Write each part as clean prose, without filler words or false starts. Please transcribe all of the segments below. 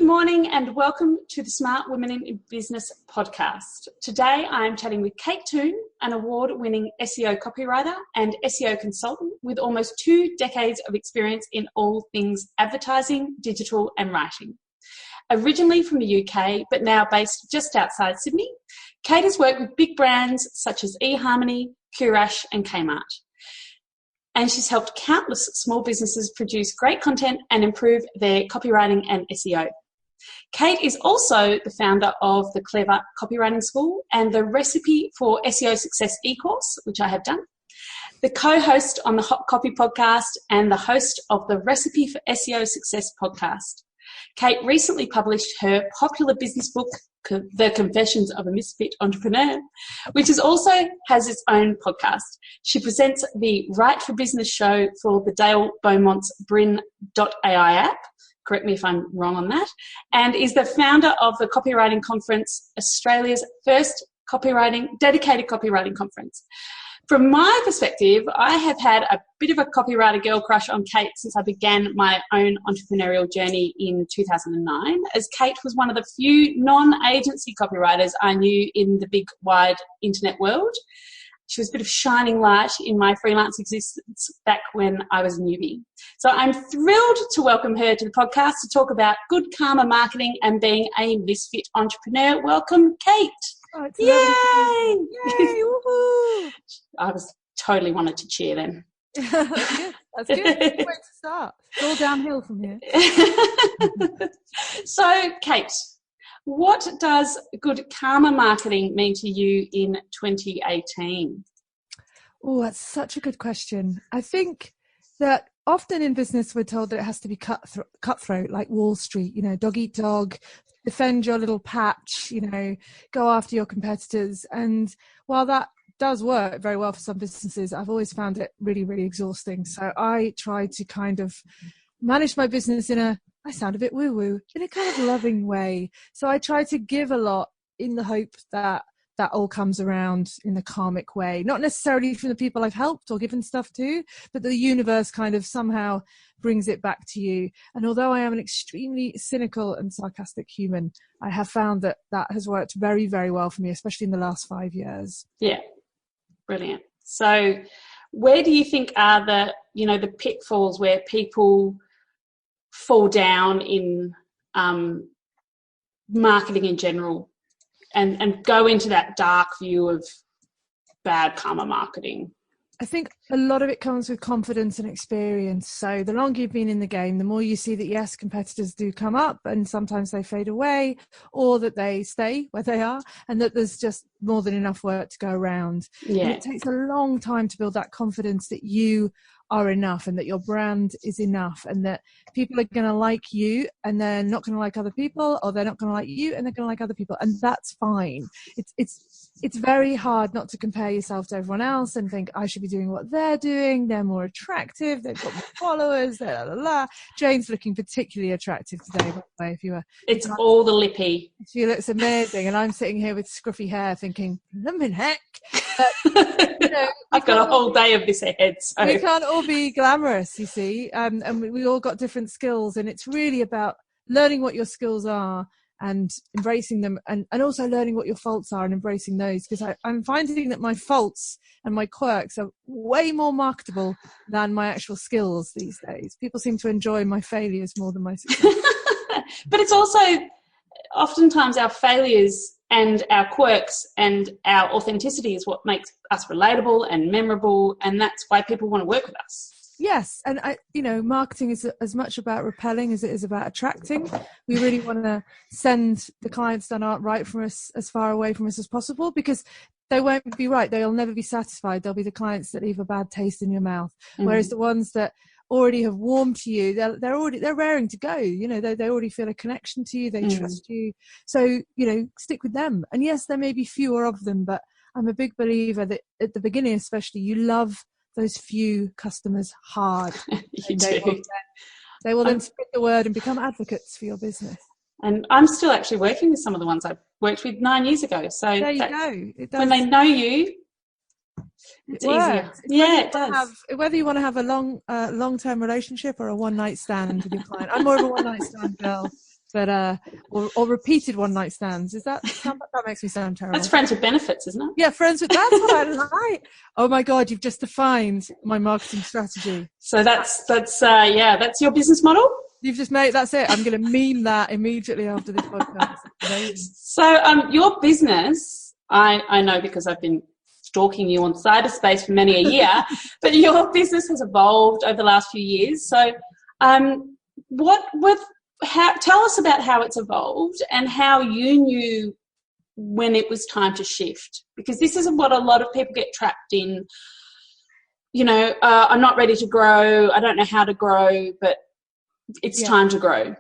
morning and welcome to the Smart Women in Business podcast. Today I'm chatting with Kate Toon, an award-winning SEO copywriter and SEO consultant with almost 2 decades of experience in all things advertising, digital and writing. Originally from the UK, but now based just outside Sydney, Kate has worked with big brands such as eHarmony, Curash and Kmart. And she's helped countless small businesses produce great content and improve their copywriting and SEO. Kate is also the founder of the Clever Copywriting School and the Recipe for SEO Success e-course, which I have done, the co-host on the Hot Copy podcast and the host of the Recipe for SEO Success podcast. Kate recently published her popular business book, The Confessions of a Misfit Entrepreneur, which also has its own podcast. She presents the Write for Business show for the Dale Beaumont's Brin.ai app, correct me if I'm wrong on that, and is the founder of the Copywriting Conference, Australia's first dedicated copywriting conference. From my perspective, I have had a bit of a copywriter girl crush on Kate since I began my own entrepreneurial journey in 2009, as Kate was one of the few non-agency copywriters I knew in the big, wide internet world. She was a bit of shining light in my freelance existence back when I was a newbie. So I'm thrilled to welcome her to the podcast to talk about good karma marketing and being a misfit entrepreneur. Welcome, Kate. Oh, Yay! Yay! Woohoo! I was totally wanted to cheer then. That's good. That's good. Good way to start. It's all downhill from here. So, Kate, what does good karma marketing mean to you in 2018? Oh, that's such a good question. I think that often in business we're told that it has to be cutthroat, like Wall Street, dog eat dog, defend your little patch, go after your competitors. And while that does work very well for some businesses, I've always found it really, really exhausting. So I try to kind of manage my business I sound a bit woo-woo, in a kind of loving way. So I try to give a lot in the hope that all comes around in a karmic way, not necessarily from the people I've helped or given stuff to, but the universe kind of somehow brings it back to you. And although I am an extremely cynical and sarcastic human, I have found that has worked very, very well for me, especially in the last 5 years. Yeah, brilliant. So where do you think are the pitfalls where people fall down in marketing in general and go into that dark view of bad karma marketing? I think a lot of it comes with confidence and experience. So the longer you've been in the game, the more you see that, yes, competitors do come up and sometimes they fade away, or that they stay where they are, and that there's just more than enough work to go around. Yeah. And it takes a long time to build that confidence that you are enough and that your brand is enough and that people are going to like you and they're not going to like other people, or they're not going to like you and they're going to like other people. And that's fine. It's very hard not to compare yourself to everyone else and think, I should be doing what they're doing. They're more attractive. They've got more followers. La, la, la. Jane's looking particularly attractive today, by the way. It's all the lippy. She looks amazing. And I'm sitting here with scruffy hair thinking, blimmin' heck. But, I've got a whole day of this ahead. So. We can't all be glamorous, you see. And we all got different skills. And it's really about learning what your skills are and embracing them, and also learning what your faults are and embracing those, because I'm finding that my faults and my quirks are way more marketable than my actual skills these days. People seem to enjoy my failures more than my success. But it's also oftentimes our failures and our quirks and our authenticity is what makes us relatable and memorable, and that's why people want to work with us. Yes, and marketing is as much about repelling as it is about attracting. We really want to send the clients that aren't right from us as far away from us as possible, because they won't be right. They'll never be satisfied. They'll be the clients that leave a bad taste in your mouth. Mm-hmm. Whereas the ones that already have warmed to you, they're raring to go. They already feel a connection to you. They trust you. So stick with them. And yes, there may be fewer of them, but I'm a big believer that at the beginning, especially, you love those few customers hard. They will then spread the word and become advocates for your business. And I'm still actually working with some of the ones I worked with 9 years ago. So there you go. It does. When they know you, it's easier. Yeah, it does. Whether you want to have a long-term relationship or a one-night stand with your client. I'm more of a one-night stand girl. but or repeated one night stands. That makes me sound terrible? That's friends with benefits, isn't it? Yeah, friends with. That's what I like. Oh my God, you've just defined my marketing strategy. So that's your business model. You've just made, that's it. I'm going to meme that immediately after this podcast. So your business, I know because I've been stalking you on Cyberspace for many a year, but your business has evolved over the last few years. So tell us about how it's evolved and how you knew when it was time to shift, because this is what a lot of people get trapped in. I'm not ready to grow. I don't know how to grow, but it's time to grow.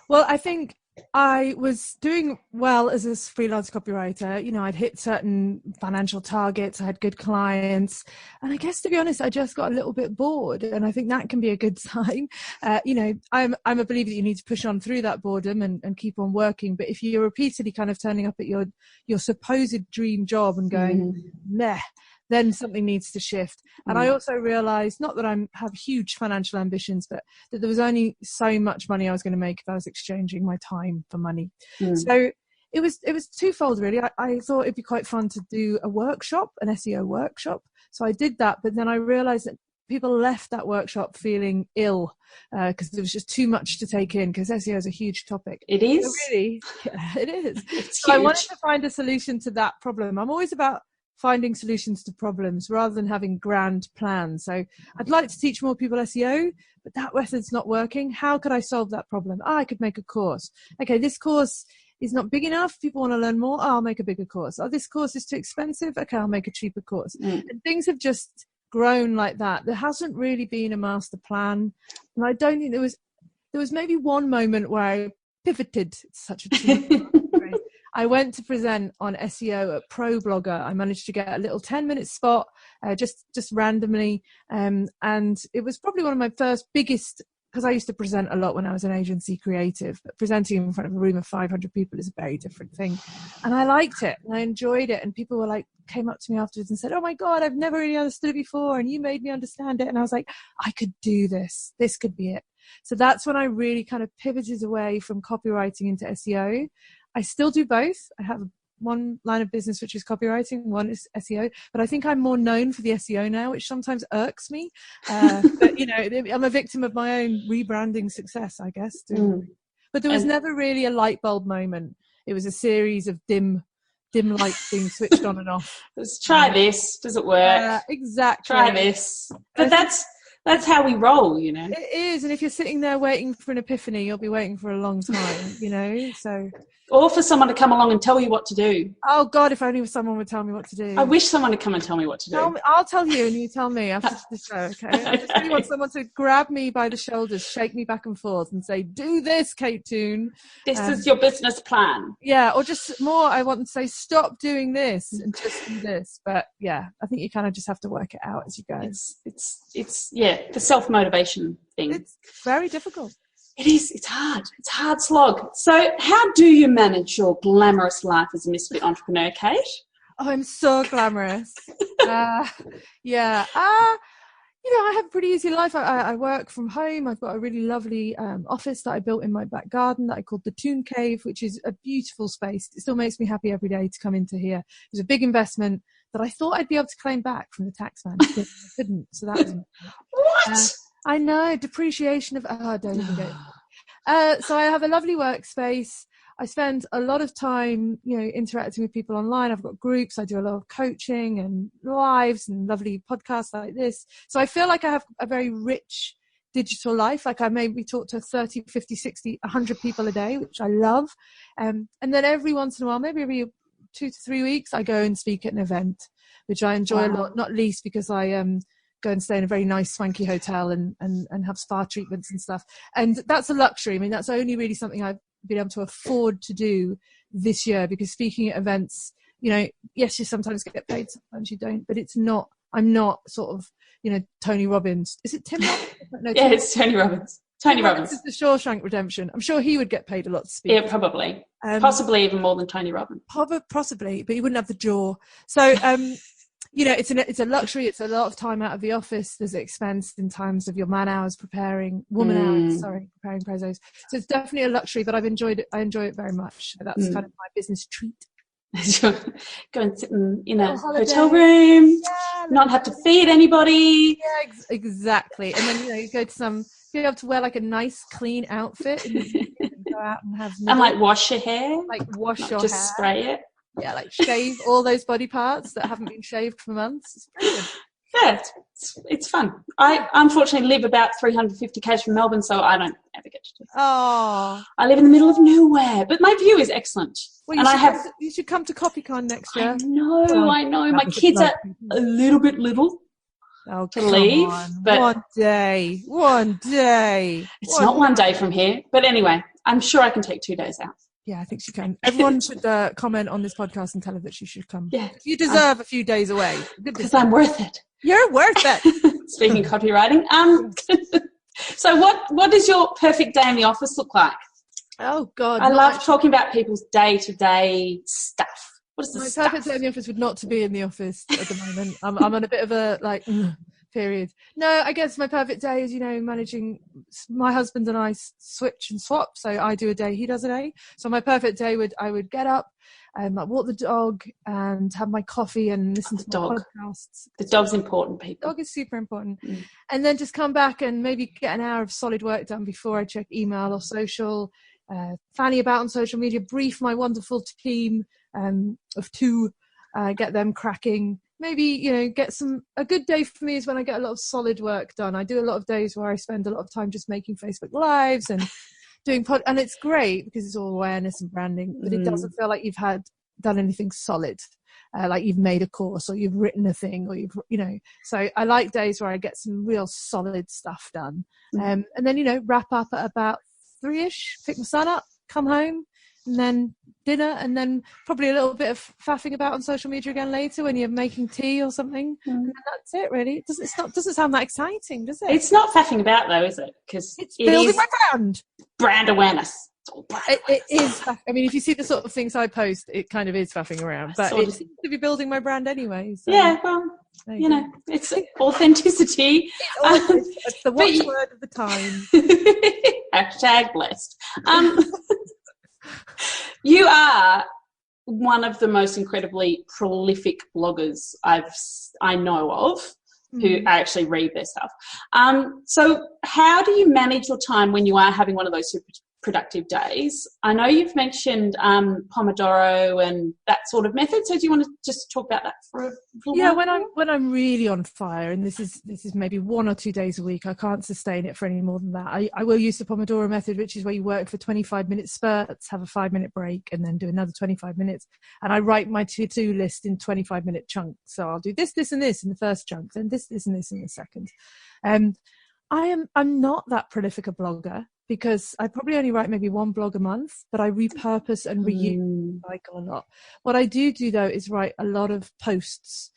Well, I think I was doing well as a freelance copywriter. I'd hit certain financial targets. I had good clients. And I guess, to be honest, I just got a little bit bored. And I think that can be a good sign. I'm a believer that you need to push on through that boredom and keep on working. But if you're repeatedly kind of turning up at your supposed dream job and going, meh, then something needs to shift. And I also realized, not that I have huge financial ambitions, but that there was only so much money I was going to make if I was exchanging my time for money. So it was twofold, really. I thought it'd be quite fun to do a workshop, an SEO workshop. So I did that, but then I realized that people left that workshop feeling ill because there was just too much to take in, because SEO is a huge topic. It is? So really, yeah, it is. It's so huge. I wanted to find a solution to that problem. I'm always about finding solutions to problems rather than having grand plans. So I'd like to teach more people SEO, but that method's not working. How could I solve that problem? I could make a course. Okay, this course is not big enough. People want to learn more. I'll make a bigger course. Oh, this course is too expensive. Okay, I'll make a cheaper course. And things have just grown like that. There hasn't really been a master plan. And I don't think there was maybe one moment where I pivoted. It's such a phrase. I went to present on SEO at Pro Blogger. I managed to get a little 10-minute spot just randomly. And it was probably one of my first biggest, because I used to present a lot when I was an agency creative, but presenting in front of a room of 500 people is a very different thing. And I liked it and I enjoyed it. And people came up to me afterwards and said, oh my God, I've never really understood it before. And you made me understand it. And I was like, I could do this. This could be it. So that's when I really kind of pivoted away from copywriting into SEO. I still do both. I have one line of business, which is copywriting, one is SEO, but I think I'm more known for the SEO now, which sometimes irks me. But, I'm a victim of my own rebranding success, I guess. But there was never really a light bulb moment. It was a series of dim lights being switched on and off. Let's try this. Does it work? Exactly. Try this. But that's how we roll, It is. And if you're sitting there waiting for an epiphany, you'll be waiting for a long time, so. Or for someone to come along and tell you what to do. Oh God, if only someone would tell me what to do. I wish someone would come and tell me what to do. I'll tell you and you tell me after the show, okay? I just really want someone to grab me by the shoulders, shake me back and forth and say, do this, Kate Toon. This is your business plan. Yeah, or just more, I want to say, stop doing this and just do this. But yeah, I think you kind of just have to work it out as you go. It's the self-motivation thing. It's very difficult. It is. It's hard. It's a hard slog. So how do you manage your glamorous life as a misfit entrepreneur, Kate? Oh, I'm so glamorous. I have a pretty easy life. I work from home. I've got a really lovely office that I built in my back garden that I called the Toon Cave, which is a beautiful space. It still makes me happy every day to come into here. It was a big investment that I thought I'd be able to claim back from the tax man. I couldn't. So that was what? I know, depreciation of, don't even go. So I have a lovely workspace. I spend a lot of time, interacting with people online. I've got groups. I do a lot of coaching and lives and lovely podcasts like this. So I feel like I have a very rich digital life. Like I maybe talk to 30, 50, 60, 100 people a day, which I love. And then every once in a while, maybe every 2 to 3 weeks, I go and speak at an event, which I enjoy a lot, not least because I go and stay in a very nice swanky hotel and have spa treatments and stuff. And that's a luxury. I mean, that's only really something I've been able to afford to do this year, because speaking at events, yes, you sometimes get paid, sometimes you don't, but I'm not sort of, Tony Robbins. Is it Tim Robbins? No, yeah, it's Tony Robbins. Tony Robbins is the Shawshank Redemption. I'm sure he would get paid a lot to speak. Yeah, probably. Possibly even more than Tony Robbins. Possibly, but he wouldn't have the jaw. So, you know, it's a luxury. It's a lot of time out of the office. There's an expense in terms of your man hours preparing, preparing prezos. So it's definitely a luxury, but I've enjoyed it. I enjoy it very much. So that's kind of my business treat. Go and sit in a hotel room, not have to feed anybody. Yeah, exactly. And then, you know, you go to be able to wear like a nice clean outfit and go out and have like wash your hair, just spray it. Yeah, like shave all those body parts that haven't been shaved for months. It's brilliant. Yeah, it's fun. I unfortunately live about 350 k's from Melbourne, so I don't ever get to do that. Oh, I live in the middle of nowhere, but my view is excellent. Well, you should come to CopyCon next year. I know. My kids are a little bit little to leave. But one day. It's not one day from here. But anyway, I'm sure I can take 2 days out. Yeah, I think she can. Everyone should comment on this podcast and tell her that she should come. Yeah. You deserve a few days away. Because I'm worth it. You're worth it. Speaking of copywriting. So what does your perfect day in the office look like? Oh, God. I love talking about people's day-to-day stuff. What is the stuff? My perfect day in the office would not to be in the office at the moment. I'm on a bit of a, period. No, I guess my perfect day is, you know, managing. My husband and I switch and swap, so I do a day, he does a day. So my perfect day I would get up and walk the dog and have my coffee and listen to my podcasts. The dog's important, people. Dog is super important. And then just come back and maybe get an hour of solid work done before I check email or social, fanny about on social media, brief my wonderful team of two, get them cracking. Maybe, you know, a good day for me is when I get a lot of solid work done. I do a lot of days where I spend a lot of time just making Facebook Lives and doing and it's great because it's all awareness and branding, but it doesn't feel like you've done anything solid, like you've made a course or you've written a thing or so I like days where I get some real solid stuff done. And then, you know, wrap up at about 3ish, pick my son up, come home, and then dinner, and then probably a little bit of faffing about on social media again later when you're making tea or something. And that's it, really. It doesn't sound that exciting, does it? It's not faffing about, though, is it? Because it's building my brand. Brand awareness. It is. I mean, if you see the sort of things I post, it kind of is faffing around. But it seems to be building my brand anyway. So. Yeah, well, you know, it's authenticity. It's the watchword of the time. Hashtag blessed. You are one of the most incredibly prolific bloggers I know of who actually read their stuff. So how do you manage your time when you are having one of those super productive days? I know you've mentioned Pomodoro and that sort of method. So do you want to just talk about that for a little while? when I'm really on fire, and this is maybe 1 or 2 days a week, I can't sustain it for any more than that. I will use the Pomodoro method, which is where you work for 25-minute spurts, have a 5-minute break, and then do another 25 minutes. And I write my to-do list in 25-minute chunks. So I'll do this, this, and this in the first chunk, then this, and this in the second. I'm not that prolific a blogger, because I probably only write maybe 1 blog a month, but I repurpose and reuse the cycle a lot. What I do though is write a lot of posts.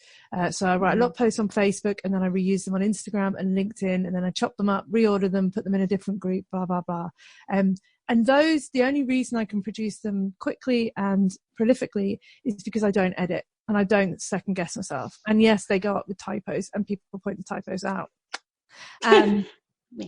So I write a lot of posts on Facebook, and then I reuse them on Instagram and LinkedIn, and then I chop them up, reorder them, put them in a different group, blah, blah, blah. And those, the only reason I can produce them quickly and prolifically is because I don't edit and I don't second guess myself. And yes, they go up with typos and people point the typos out. And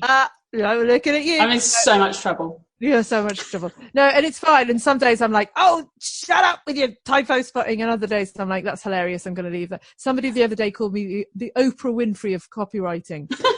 I'm looking at you. I'm in so much trouble. You're so much trouble. No, and it's fine. And some days I'm like, oh, shut up with your typo spotting. And other days I'm like, that's hilarious. I'm going to leave that. Somebody the other day called me the Oprah Winfrey of copywriting. So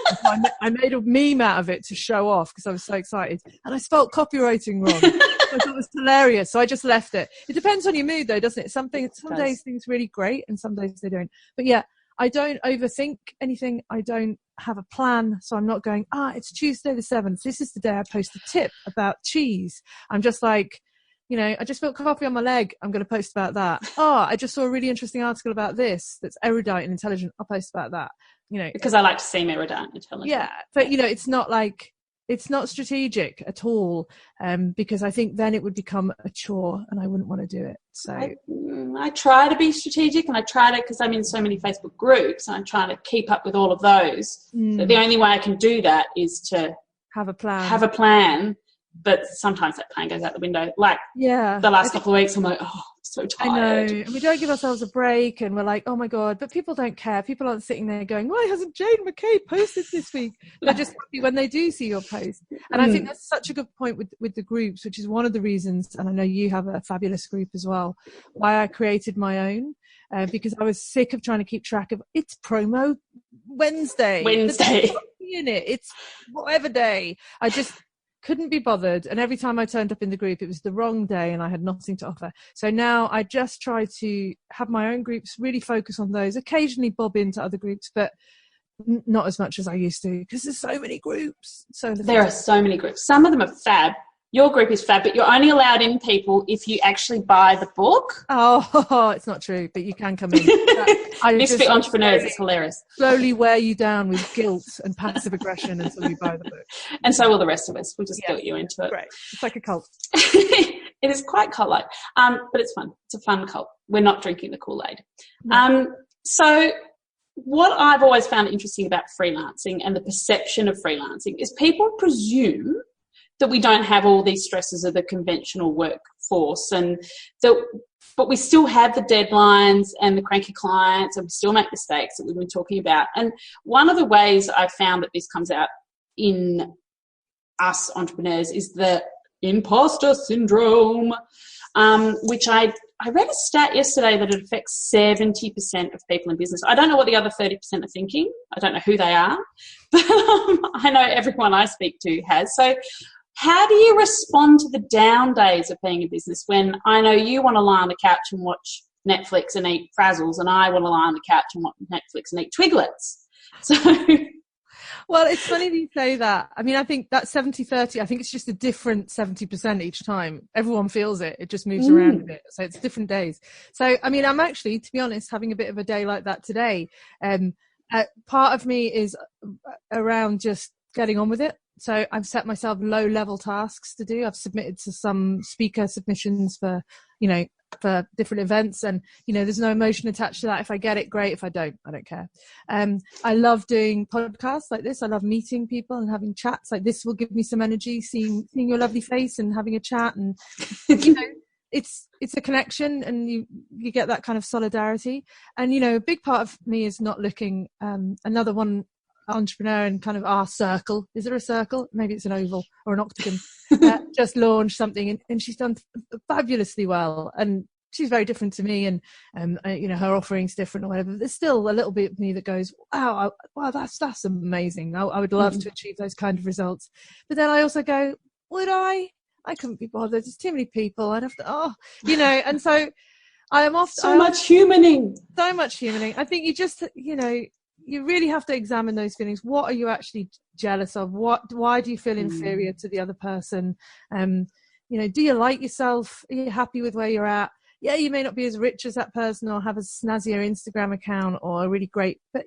I made a meme out of it to show off because I was so excited. And I spelt copywriting wrong. I thought it was hilarious. So I just left it. It depends on your mood though, doesn't it? Some days things really great and some days they don't. But yeah, I don't overthink anything. I don't have a plan. So I'm not going, it's Tuesday the 7th. This is the day I post a tip about cheese. I'm just like, you know, I just spilled coffee on my leg. I'm going to post about that. I just saw a really interesting article about this that's erudite and intelligent. I'll post about that. You know, because I like to seem erudite and intelligent. Yeah. But, you know, it's not strategic at all, because I think then it would become a chore and I wouldn't want to do it. So I try to be strategic, and I try to, because I'm in so many Facebook groups and I'm trying to keep up with all of those. But the only way I can do that is to have a plan. But sometimes that plan goes out the window. Like the last couple of weeks, I'm like, so I know, tired. and we don't give ourselves a break, and we're like, oh my God, but people don't care. People aren't sitting there going, why hasn't Jane McKay posted this week? They're just happy when they do see your post. And I think that's such a good point with the groups, which is one of the reasons, and I know you have a fabulous group as well, why I created my own, because I was sick of trying to keep track of, it's promo Wednesday. In it. It's whatever day. I just couldn't be bothered, and every time I turned up in the group it was the wrong day and I had nothing to offer. So now I just try to have my own groups, really focus on those, occasionally bob into other groups, but not as much as I used to, because there's so many groups. There are so many groups. Some of them are fab. Your group is fab, but you're only allowed in, people, if you actually buy the book. Oh, it's not true, but you can come in. Misfit Entrepreneurs is hilarious. Slowly wear you down with guilt and passive aggression until you buy the book. And so will the rest of us. We'll just guilt you into it. Right. It's like a cult. It is quite cult-like, but it's fun. It's a fun cult. We're not drinking the Kool-Aid. No. So what I've always found interesting about freelancing and the perception of freelancing is people presume that we don't have all these stresses of the conventional workforce, but we still have the deadlines and the cranky clients, and we still make mistakes that we've been talking about. And one of the ways I've found that this comes out in us entrepreneurs is the imposter syndrome, which I read a stat yesterday that it affects 70% of people in business. I don't know what the other 30% are thinking. I don't know who they are, but I know everyone I speak to has. So how do you respond to the down days of being in business when I know you want to lie on the couch and watch Netflix and eat Frazzles, and I want to lie on the couch and watch Netflix and eat Twiglets? So, well, it's funny that you say that. I mean, I think that 70-30, I think it's just a different 70% each time. Everyone feels it. It just moves around a bit. So it's different days. So, I mean, I'm actually, to be honest, having a bit of a day like that today. Part of me is around just getting on with it. So I've set myself low-level tasks to do. I've submitted to some speaker submissions for different events, and there's no emotion attached to that. If I get it, great. If I don't care. I love doing podcasts like this. I love meeting people and having chats like this. Will give me some energy, seeing your lovely face and having a chat, and it's a connection, and you get that kind of solidarity. And a big part of me is not looking. Another one entrepreneur in kind of our circle, is there a circle? Maybe it's an oval or an octagon. Just launched something, and she's done fabulously well, and she's very different to me, and her offering's different or whatever. But there's still a little bit of me that goes, wow, that's amazing. I would love to achieve those kind of results. But then I also go, would I couldn't be bothered. There's too many people. I'd have to and so I am off so much humaning. I think you just you really have to examine those feelings. What are you actually jealous of? Why do you feel inferior to the other person? Do you like yourself? Are you happy with where you're at? Yeah, you may not be as rich as that person or have a snazzier Instagram account or a really great, but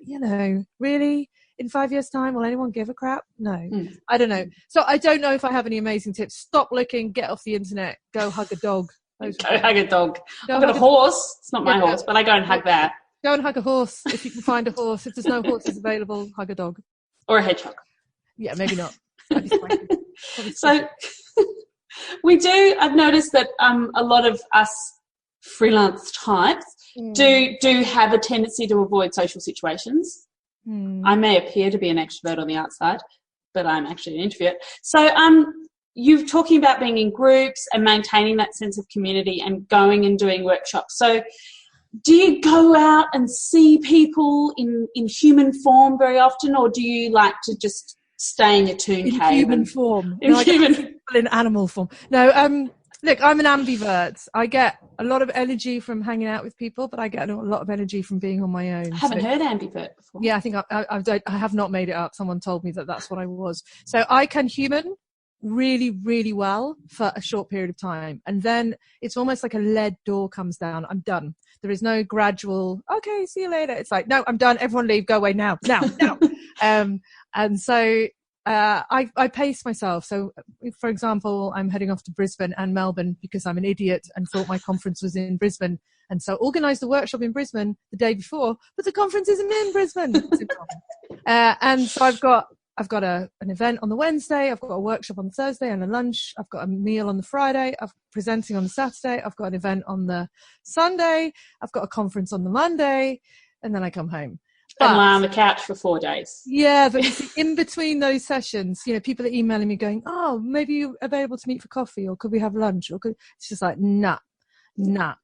really in 5 years' time, will anyone give a crap? No, I don't know. So I don't know if I have any amazing tips. Stop looking, get off the internet, go hug a dog. Go hug a dog. I've got a horse. It's not my horse, but I go and hug that. Go and hug a horse if you can find a horse. If there's no horses available, hug a dog. Or a hedgehog. Yeah, maybe not. So I've noticed that a lot of us freelance types do have a tendency to avoid social situations. I may appear to be an extrovert on the outside, but I'm actually an introvert. So you're talking about being in groups and maintaining that sense of community and going and doing workshops. So do you go out and see people in human form very often, or do you like to just stay in your Toon cave? Human form. In animal form. No, look, I'm an ambivert. I get a lot of energy from hanging out with people, but I get a lot of energy from being on my own. I haven't heard ambivert before. Yeah, I think I have not made it up. Someone told me that's what I was. So I can human really, really well for a short period of time. And then it's almost like a lead door comes down. I'm done. There is no gradual, okay, see you later. It's like, no, I'm done. Everyone leave. Go away now. And so I pace myself. So, for example, I'm heading off to Brisbane and Melbourne because I'm an idiot and thought my conference was in Brisbane. And so organised the workshop in Brisbane the day before, but the conference isn't in Brisbane. And so I've got I've got an event on the Wednesday, I've got a workshop on the Thursday and a lunch, I've got a meal on the Friday, I'm presenting on the Saturday, I've got an event on the Sunday, I've got a conference on the Monday, and then I come home. And lie on the couch for 4 days. Yeah, but you see, in between those sessions, people are emailing me going, oh, maybe you're available to meet for coffee, or could we have lunch? It's just like, nah.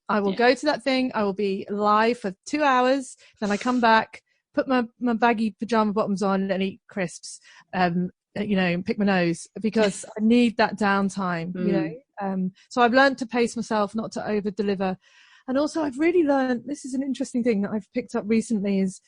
I will go to that thing. I will be live for 2 hours. Then I come back, put my baggy pajama bottoms on and eat crisps, and pick my nose, because I need that downtime, So I've learned to pace myself, not to over deliver. And also I've really learned, this is an interesting thing that I've picked up recently, is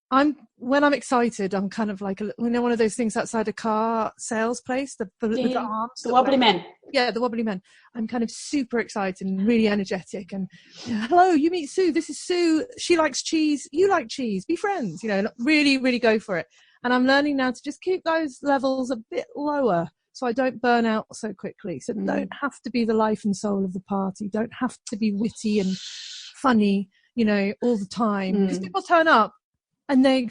when I'm excited, I'm kind of like, one of those things outside a car sales place, with the arms. The wobbly men. Yeah, the wobbly men. I'm kind of super excited and really energetic. And hello, you meet Sue. This is Sue. She likes cheese. You like cheese. Be friends. Really, really go for it. And I'm learning now to just keep those levels a bit lower, so I don't burn out so quickly. So don't have to be the life and soul of the party. Don't have to be witty and funny, all the time. Because people turn up and they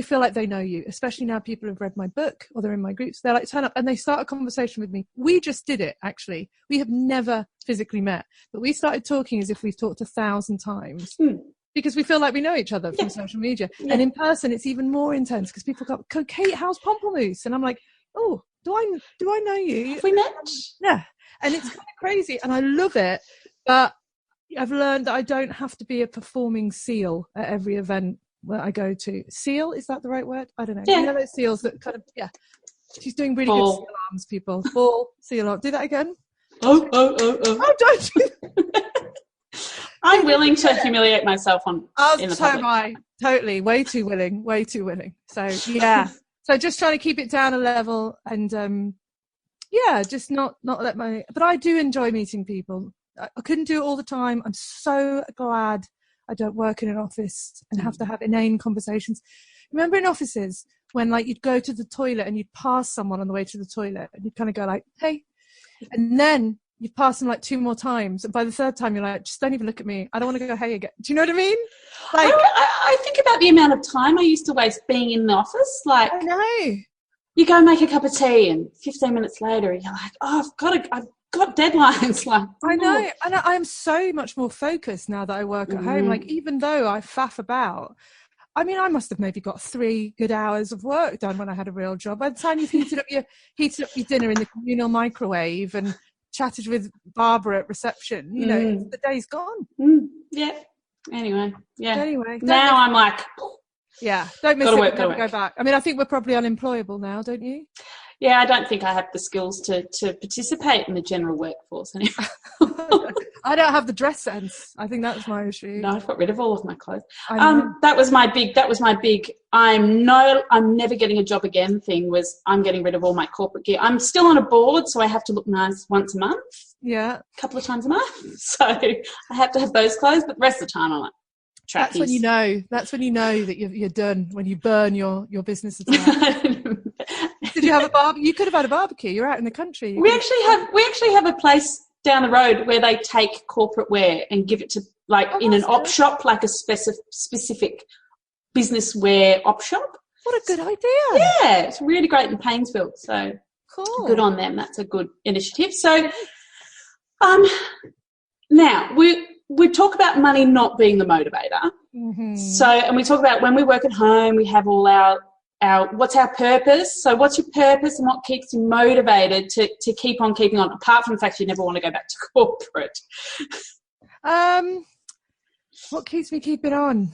feel like they know you, especially now people have read my book or they're in my groups. They're like, turn up and they start a conversation with me. We just did it, actually. We have never physically met, but we started talking as if we've talked 1,000 times. Because we feel like we know each other from social media. Yeah. And in person, it's even more intense, because people go, Kate, how's Pomplamoose? And I'm like, oh, do I know you? Have we met? Yeah. And it's kind of crazy. And I love it. But I've learned that I don't have to be a performing seal at every event where I go to. Seal, is that the right word? I don't know. Yeah. Those seals that kind of, She's doing really good seal arms, people. Ball, seal arm. Do that again. Oh, don't you? I'm willing to humiliate myself in the public. Am I. Totally. Way too willing. So, yeah. So just trying to keep it down a level and, just not let but I do enjoy meeting people. I couldn't do it all the time. I'm so glad I don't work in an office and have to have inane conversations. Remember in offices when you'd go to the toilet and you'd pass someone on the way to the toilet and you'd kind of go like, hey, and then you'd pass them 2 more times. And by the third time, you're like, just don't even look at me. I don't want to go hey again. Do you know what I mean? I think about the amount of time I used to waste being in the office. I know. You go make a cup of tea and 15 minutes later, you're like, oh, I've got deadlines. I know. And I'm so much more focused now that I work at home. Even though I faff about, I must have maybe got 3 good hours of work done when I had a real job. By the time you've heated up your dinner in the communal microwave and chatted with Barbara at reception, the day's gone. Yeah. Anyway. Now I'm like, don't miss it. Don't go back. I think we're probably unemployable now, don't you? Yeah, I don't think I have the skills to participate in the general workforce anymore. I don't have the dress sense. I think that's my issue. No, I've got rid of all of my clothes. That was my big I'm never getting a job again thing, was I'm getting rid of all my corporate gear. I'm still on a board, so I have to look nice once a month. Yeah. A couple of times a month. So I have to have those clothes, but the rest of the time I'm like, trappies. That's when you know that you're done, when you burn your business attire. Did you have a barbecue? You could have had a barbecue. You're out in the country. We actually have a place down the road where they take corporate wear and give it to in an op shop, like a specific business wear op shop. What a good idea! Yeah, it's really great in Painesville. So cool. Good on them. That's a good initiative. So, now we talk about money not being the motivator. Mm-hmm. So, and we talk about when we work at home, we have all our what's our purpose? So what's your purpose and what keeps you motivated to keep on keeping on, apart from the fact you never want to go back to corporate? What keeps me keeping on?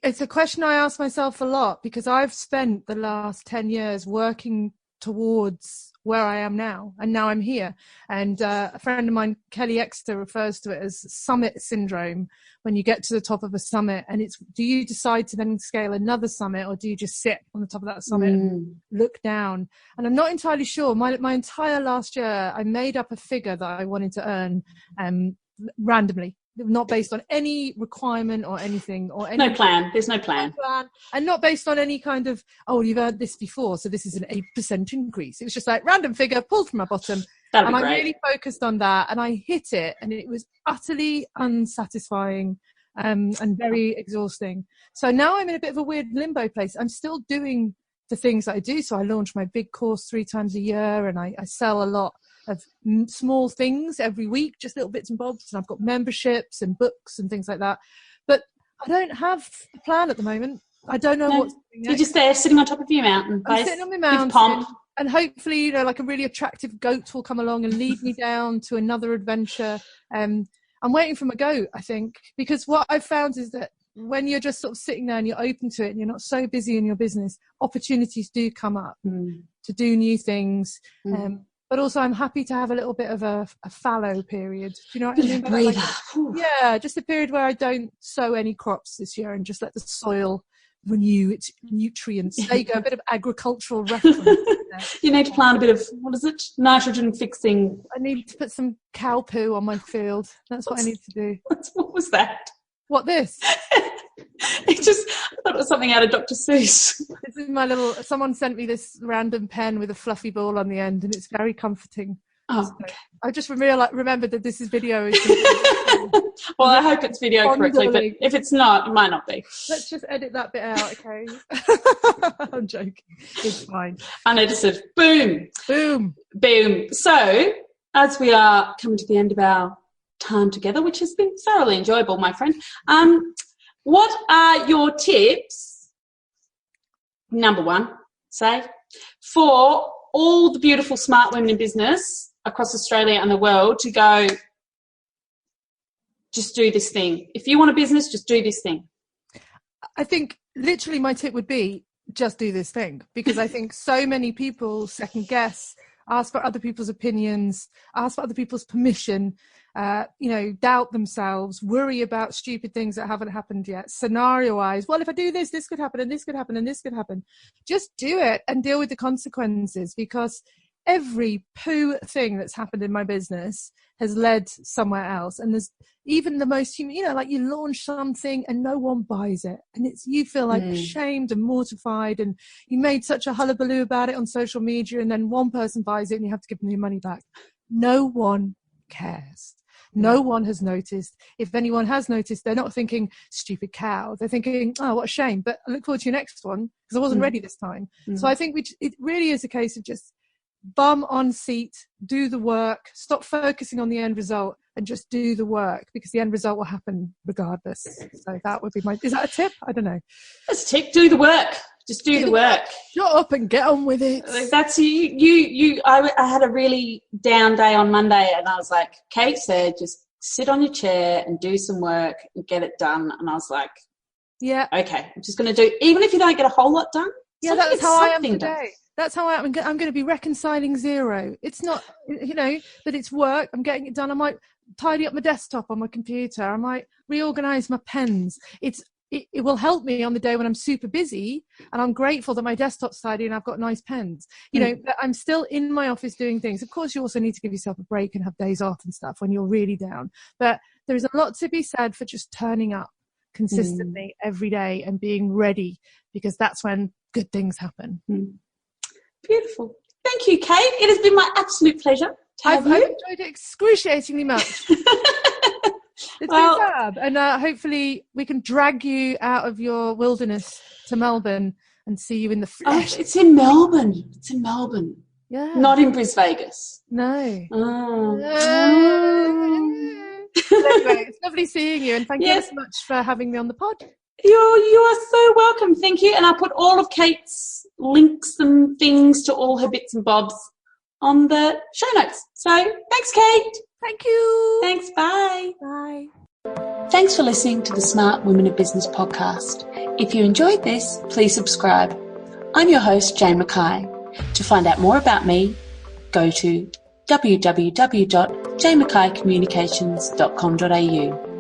It's a question I ask myself a lot, because I've spent the last 10 years working towards where I am now, and now I'm here. And a friend of mine, Kelly Exeter, refers to it as summit syndrome. When you get to the top of a summit, and it's, do you decide to then scale another summit, or do you just sit on the top of that summit and look down? And I'm not entirely sure. My entire last year, I made up a figure that I wanted to earn randomly, not based on any requirement or anything, or any plan. There's no plan. And not based on any kind of, oh, you've earned this before, so this is an 8% increase. It was just like random figure pulled from my bottom. That'd be and great. I really focused on that, and I hit it, and it was utterly unsatisfying and very exhausting. So now I'm in a bit of a weird limbo place. I'm still doing the things that I do. So I launch my big course 3 times a year, and I sell a lot of small things every week, just little bits and bobs. And I've got memberships and books and things like that. But I don't have a plan at the moment. I don't know what's happening next. You're just there sitting on top of your mountain. I'm sitting on my mountain, and hopefully, like a really attractive goat will come along and lead me down to another adventure. I'm waiting for my goat, I think, because what I've found is that when you're just sort of sitting there and you're open to it and you're not so busy in your business, opportunities do come up to do new things. But also I'm happy to have a little bit of a fallow period. Do you know what I mean? Yeah, just a period where I don't sow any crops this year and just let the soil renew its nutrients. There you go, a bit of agricultural reference. You need to plant a bit of, what is it, nitrogen fixing. I need to put some cow poo on my field. That's what I need to do. What was that? What, this? I thought it was something out of Dr. Seuss. This is someone sent me this random pen with a fluffy ball on the end, and it's very comforting. Oh, okay. I just remembered that this is video. Well, I hope it's video correctly, but if it's not, it might not be. Let's just edit that bit out, okay? I'm joking. It's fine. Unedited. Boom. Boom. Boom. So, as we are coming to the end of our time together, which has been thoroughly enjoyable, my friend, what are your tips, number one, say, for all the beautiful smart women in business across Australia and the world to go, just do this thing. If you want a business, just do this thing. I think literally my tip would be just do this thing, because I think so many people second guess, ask for other people's opinions, ask for other people's permission, doubt themselves, worry about stupid things that haven't happened yet, scenario-wise. Well, if I do this, this could happen, and this could happen, and this could happen. Just do it and deal with the consequences, because every poo thing that's happened in my business has led somewhere else. And there's even the most human, like you launch something and no one buys it, and you feel like ashamed and mortified, and you made such a hullabaloo about it on social media, and then one person buys it and you have to give them your money back. No one cares. No one has noticed. If anyone has noticed, they're not thinking stupid cow. They're thinking, oh, what a shame, but I look forward to your next one because I wasn't ready this time. So I think it really is a case of just bum on seat, do the work, stop focusing on the end result, and just do the work, because the end result will happen regardless. So that would be is that a tip? I don't know. That's a tip. Do the work. Just do the work. Shut up and get on with it. That's you. I had a really down day on Monday, and I was like, Kate said, just sit on your chair and do some work and get it done. And I was like, yeah, okay, I'm just going to do, even if you don't get a whole lot done. Yeah, that's how I am today. Done. That's how I'm going to be reconciling zero. It's not, that it's work. I'm getting it done. I might tidy up my desktop on my computer. I might reorganize my pens. It will help me on the day when I'm super busy, and I'm grateful that my desktop's tidy and I've got nice pens. But I'm still in my office doing things. Of course, you also need to give yourself a break and have days off and stuff when you're really down. But there is a lot to be said for just turning up consistently every day and being ready, because that's when good things happen. Beautiful. Thank you, Kate. It has been my absolute pleasure to have you. I've enjoyed it excruciatingly much. It's been fab. And hopefully we can drag you out of your wilderness to Melbourne and see you in the flesh. Oh, it's in Melbourne. Yeah. Not in Brisbane, Vegas. No. Oh. Anyway, it's lovely seeing you, and thank you so much for having me on the pod. You are so welcome. Thank you. And I'll put all of Kate's links and things to all her bits and bobs on the show notes. So thanks, Kate. Thank you. Thanks. Bye. Bye. Thanks for listening to the Smart Women of Business podcast. If you enjoyed this, please subscribe. I'm your host, Jane Mackay. To find out more about me, go to www.jmackaycommunications.com.au.